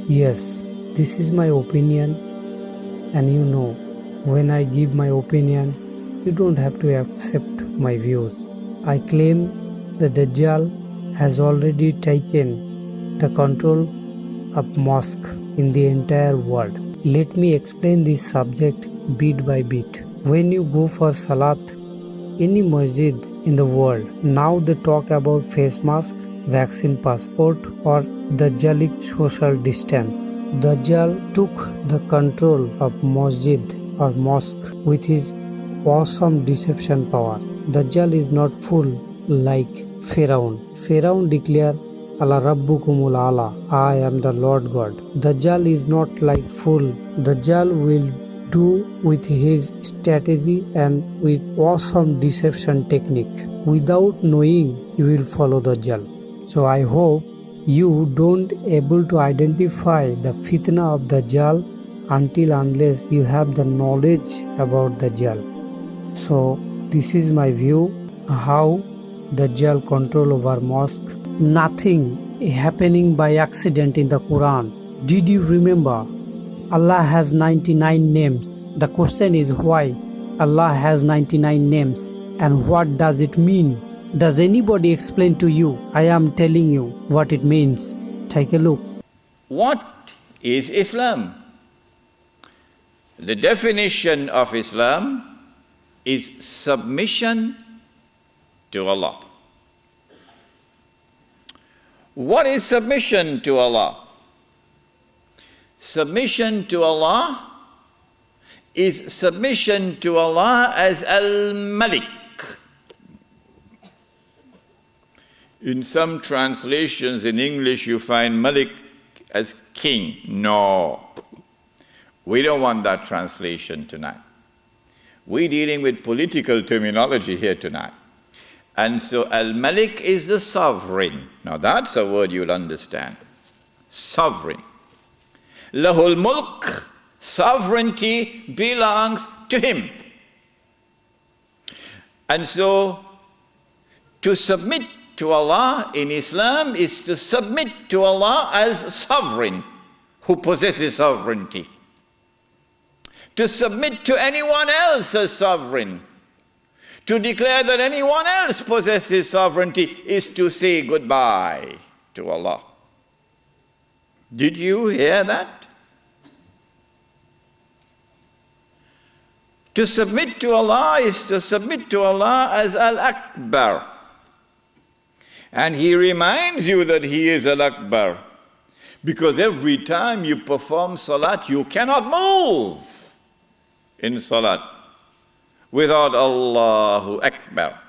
Yes, this is my opinion, and when I give my opinion, you don't have to accept my views. I claim the Dajjal has already taken the control of mosque in the entire world. Let me explain this subject bit by bit. When you go for salat, any masjid in the world, now they talk about face mask, vaccine passport, or Dajjalic social distance. Dajjal took the control of masjid or mosque with his awesome deception power. Dajjal is not full like Pharaoh. Pharaoh declared Allah Rabbukumul Ala, I am the Lord God. Dajjal is not like fool. Dajjal will do with his strategy and with awesome deception technique. Without knowing, you will follow Dajjal. So I hope you don't able to identify the fitna of Dajjal until unless you have the knowledge about Dajjal. So this is my view how Dajjal control over mosque. Nothing happening by accident in the Quran. Did you remember? Allah has 99 names. The question is why Allah has 99 names and what does it mean? Does anybody explain to you? I am telling you what it means. Take a look. What is Islam? The definition of Islam is submission to Allah. What is submission to Allah? Submission to Allah is submission to Allah as Al-Malik. In some translations in English you find Malik as king. No, we don't want that translation tonight. We're dealing with political terminology here tonight. And so Al-Malik is the sovereign. Now that's a word you'll understand. Sovereign. Lahul Mulk, sovereignty belongs to him. And so to submit to Allah in Islam is to submit to Allah as sovereign who possesses sovereignty. To submit to anyone else as sovereign, to declare that anyone else possesses sovereignty is to say goodbye to Allah. Did you hear that? To submit to Allah is to submit to Allah as Al-Akbar. And He reminds you that He is Al-Akbar. Because every time you perform salat, you cannot move in salat without Allahu Akbar.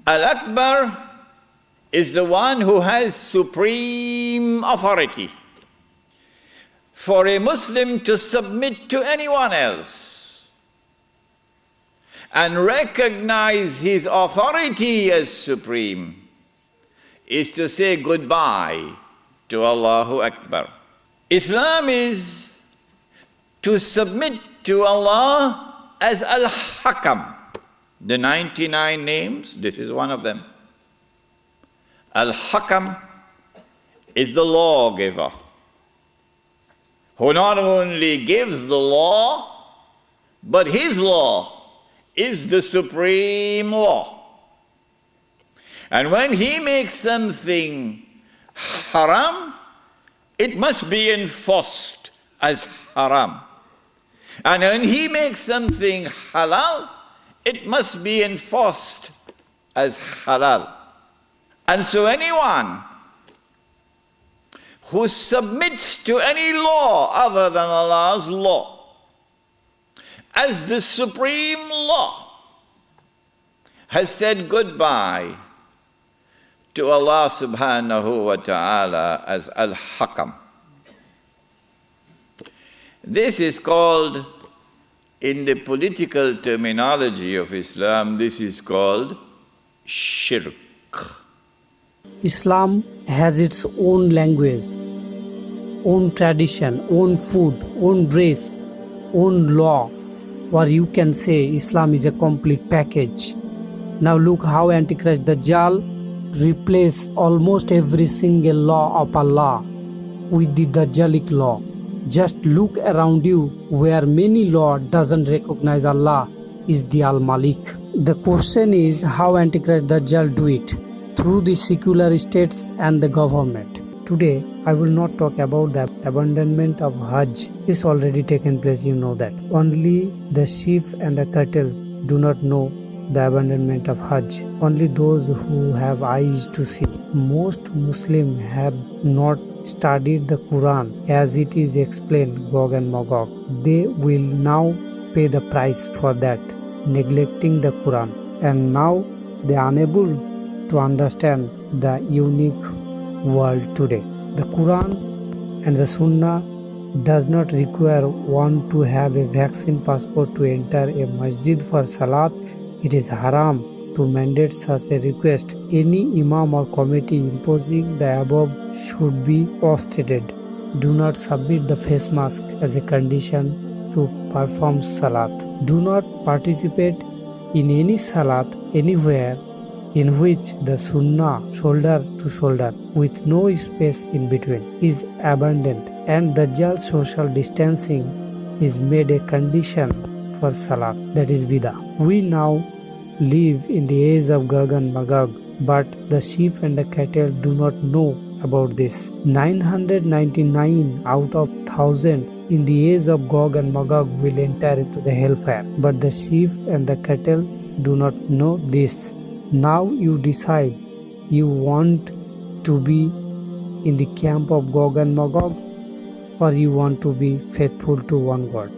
Al-Akbar is the one who has supreme authority. For a Muslim to submit to anyone else and recognize his authority as supreme is to say goodbye to Allahu Akbar. Islam is to submit to Allah as Al-Hakam. The 99 names, this is one of them. Al-Hakam is the lawgiver, who not only gives the law, but his law is the supreme law. And when he makes something haram, it must be enforced as haram. And when he makes something halal, it must be enforced as halal. And so anyone who submits to any law other than Allah's law as the supreme law has said goodbye to Allah subhanahu wa ta'ala as Al-Hakam. This is called, in the political terminology of Islam, this is called shirk. Islam has its own language, own tradition, own food, own dress, own law, or you can say Islam is a complete package. Now look how Antichrist Dajjal replace almost every single law of Allah with the Dajjalic law. Just look around you where many law doesn't recognize Allah is the Al-Malik. The question is how Antichrist Dajjal do it? Through the secular states and the government. Today, I will not talk about the abandonment of Hajj. It's already taken place, you know that. Only the sheep and the cattle do not know the abandonment of Hajj. Only those who have eyes to see. Most Muslims have not studied the Quran as it is explained Gog and Magog. They will now pay the price for that, neglecting the Quran. And now they are unable to understand the unique world today. The Quran and the Sunnah does not require one to have a vaccine passport to enter a masjid for salat. It is haram to mandate such a request. Any imam or committee imposing the above should be ostrated. Do not submit the face mask as a condition to perform salat. Do not participate in any salat anywhere in which the sunnah shoulder to shoulder with no space in between is abandoned and Dajjal social distancing is made a condition for salat, that is bidah. We now live in the age of Gog and Magog, but the sheep and the cattle do not know about this. 999 out of 1000 in the age of Gog and Magog will enter into the hellfire, but the sheep and the cattle do not know this. Now you decide, you want to be in the camp of Gog and Magog or you want to be faithful to one God.